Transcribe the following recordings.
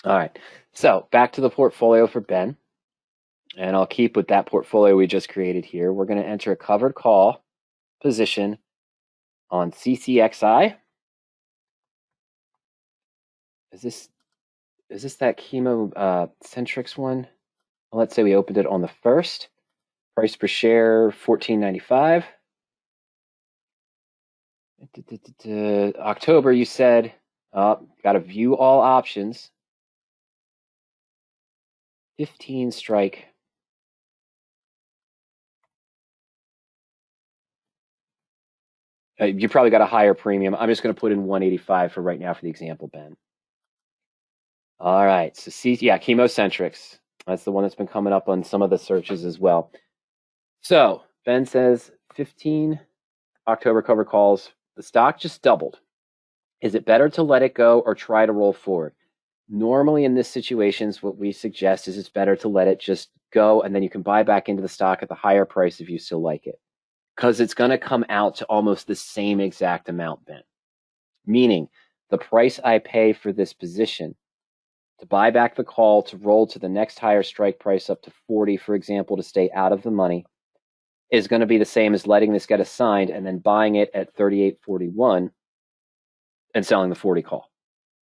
All right, so back to the portfolio for Ben, and I'll keep with that portfolio we just created here. We're going to enter a covered call position on CCXI. Is this that chemo Centrix one? Well, let's say we opened it on the 1st. Price per share $14.95. October, you said, got to view all options. 15 strike. You probably got a higher premium. I'm just going to put in 185 for right now for the example, Ben. All right, so yeah, chemocentrics. That's the one that's been coming up on some of the searches as well. So Ben says 15 October cover calls. The stock just doubled. Is it better to let it go or try to roll forward? Normally in this situations, what we suggest is it's better to let it just go, and then you can buy back into the stock at the higher price if you still like it, because it's going to come out to almost the same exact amount, Ben. Meaning the price I pay for this position to buy back the call to roll to the next higher strike price up to 40, for example, to stay out of the money, is going to be the same as letting this get assigned and then buying it at 38.41 and selling the 40 call.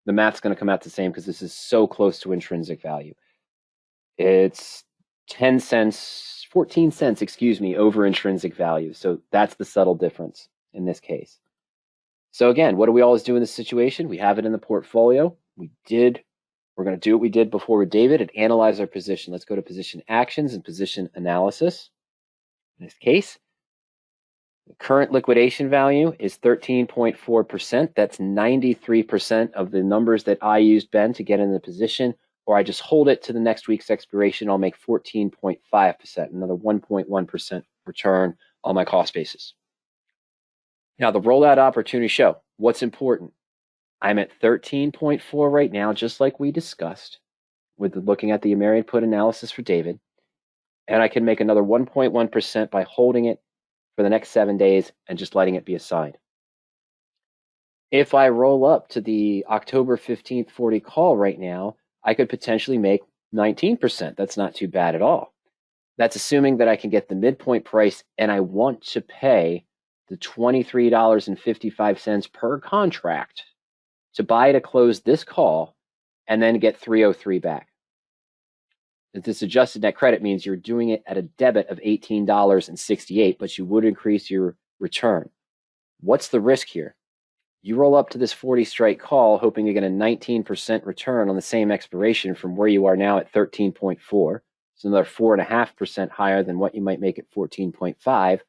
The math's going to come out the same because this is so close to intrinsic value. It's 10 cents, 14 cents, excuse me, over intrinsic value. So that's the subtle difference in this case. So again, what do we always do in this situation? We have it in the portfolio. We're going to do what we did before with David and analyze our position. Let's go to position actions and position analysis. In this case, the current liquidation value is 13.4%. That's 93% of the numbers that I used, Ben, to get in the position, or I just hold it to the next week's expiration. I'll make 14.5%, another 1.1% return on my cost basis. Now, the rollout opportunity show, what's important? I'm at 13.4 right now, just like we discussed with looking at the American put analysis for David. And I can make another 1.1% by holding it for the next 7 days and just letting it be assigned. If I roll up to the October 15th 40 call right now, I could potentially make 19%. That's not too bad at all. That's assuming that I can get the midpoint price and I want to pay the $23.55 per contract to buy to close this call and then get 303 back. This adjusted net credit means you're doing it at a debit of $18.68, but you would increase your return. What's the risk here? You roll up to this 40 strike call hoping to get a 19% return on the same expiration from where you are now at 13.4. It's another 4.5% higher than what you might make at 14.5.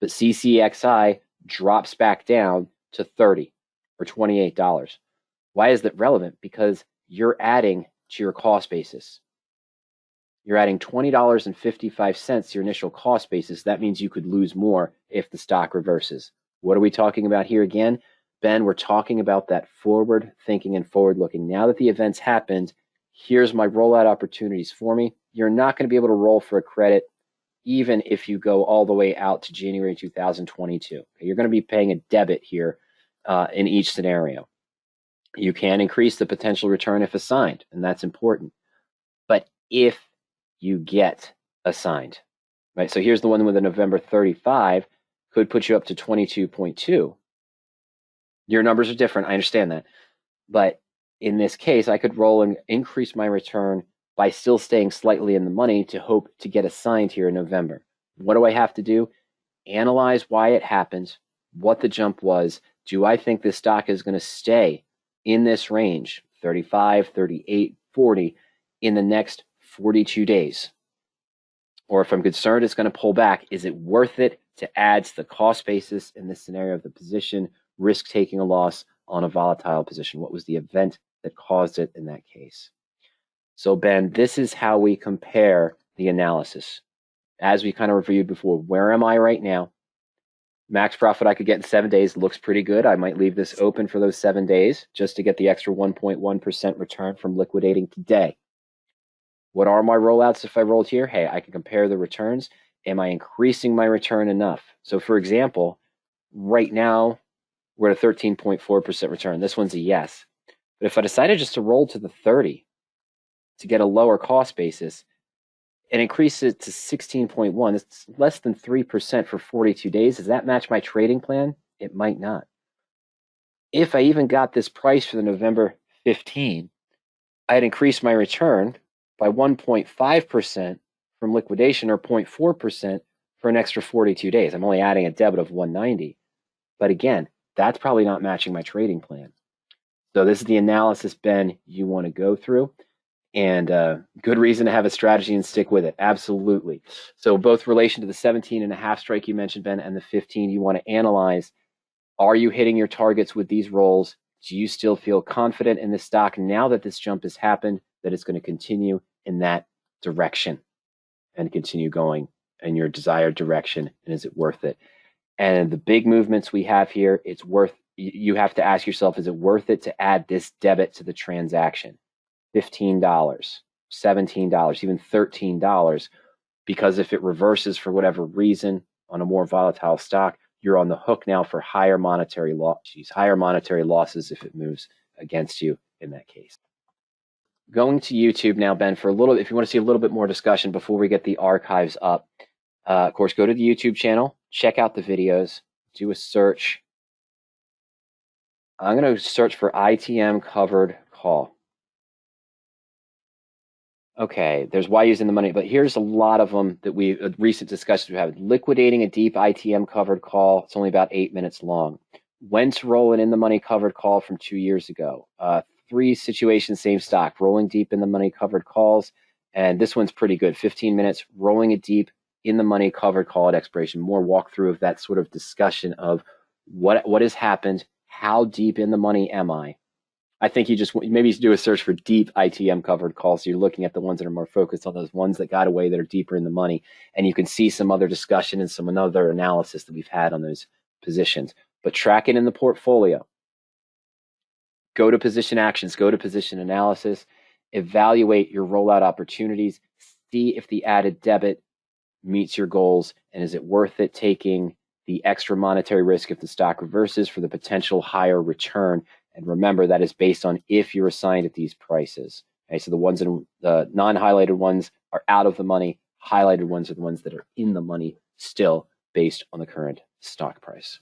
But CCXI drops back down to 30 or $28. Why is that relevant? Because you're adding to your cost basis. You're adding $20.55 to your initial cost basis. That means you could lose more if the stock reverses. What are we talking about here again? Ben, we're talking about that forward thinking and forward looking. Now that the event's happened, here's my rollout opportunities for me. You're not going to be able to roll for a credit even if you go all the way out to January 2022. You're going to be paying a debit here in each scenario. You can increase the potential return if assigned, and that's important. But if you get assigned, right? So here's the one with a November 35, could put you up to 22.2. Your numbers are different, I understand that. But in this case, I could roll and increase my return by still staying slightly in the money to hope to get assigned here in November. What do I have to do? Analyze why it happened, what the jump was. Do I think this stock is going to stay in this range, 35, 38, 40, in the next 42 days? Or if I'm concerned it's going to pull back, is it worth it to add to the cost basis in this scenario of the position, risk taking a loss on a volatile position? What was the event that caused it in that case? So Ben, this is how we compare the analysis. As we kind of reviewed before, where am I right now? Max profit I could get in 7 days looks pretty good. I might leave this open for those 7 days just to get the extra 1.1% return from liquidating today. What are my rollouts if I rolled here? Hey, I can compare the returns. Am I increasing my return enough? So for example, right now, we're at a 13.4% return. This one's a yes. But if I decided just to roll to the 30 to get a lower cost basis and increase it to 16.1, it's less than 3% for 42 days. Does that match my trading plan? It might not. If I even got this price for the November 15, I had increased my return by 1.5% from liquidation, or 0.4% for an extra 42 days. I'm only adding a debit of 190. But again, that's probably not matching my trading plan. So this is the analysis, Ben, you want to go through. And good reason to have a strategy and stick with it. Absolutely. So both relation to the 17.5 strike you mentioned, Ben, and the 15, you want to analyze, are you hitting your targets with these rolls? Do you still feel confident in this stock now that this jump has happened, that it's going to continue in that direction and continue going in your desired direction? And is it worth it? And the big movements we have here, it's worth, you have to ask yourself, is it worth it to add this debit to the transaction? $15, $17, even $13, because if it reverses for whatever reason on a more volatile stock, you're on the hook now for higher monetary losses if it moves against you in that case. Going to YouTube now, Ben, for a little, if you want to see a little bit more discussion before we get the archives up, of course, go to the YouTube channel, check out the videos, do a search. I'm going to search for ITM covered call. Okay, there's why using the money, but here's a lot of them that recent discussions we have. Liquidating a deep ITM covered call. It's only about 8 minutes long. When to roll an in the money covered call from 2 years ago. 3 situations, same stock, rolling deep in the money covered calls. And this one's pretty good. 15 minutes, rolling a deep in the money covered call at expiration. More walkthrough of that sort of discussion of what has happened, how deep in the money am I? I think you just maybe do a search for deep ITM covered calls. So you're looking at the ones that are more focused on those ones that got away that are deeper in the money. And you can see some other discussion and some other analysis that we've had on those positions. But track it in the portfolio. Go to position actions, go to position analysis, evaluate your rollout opportunities, see if the added debit meets your goals, and is it worth it taking the extra monetary risk if the stock reverses for the potential higher return. And remember, that is based on if you're assigned at these prices. Okay, so the ones in the non-highlighted ones are out of the money. Highlighted ones are the ones that are in the money still based on the current stock price.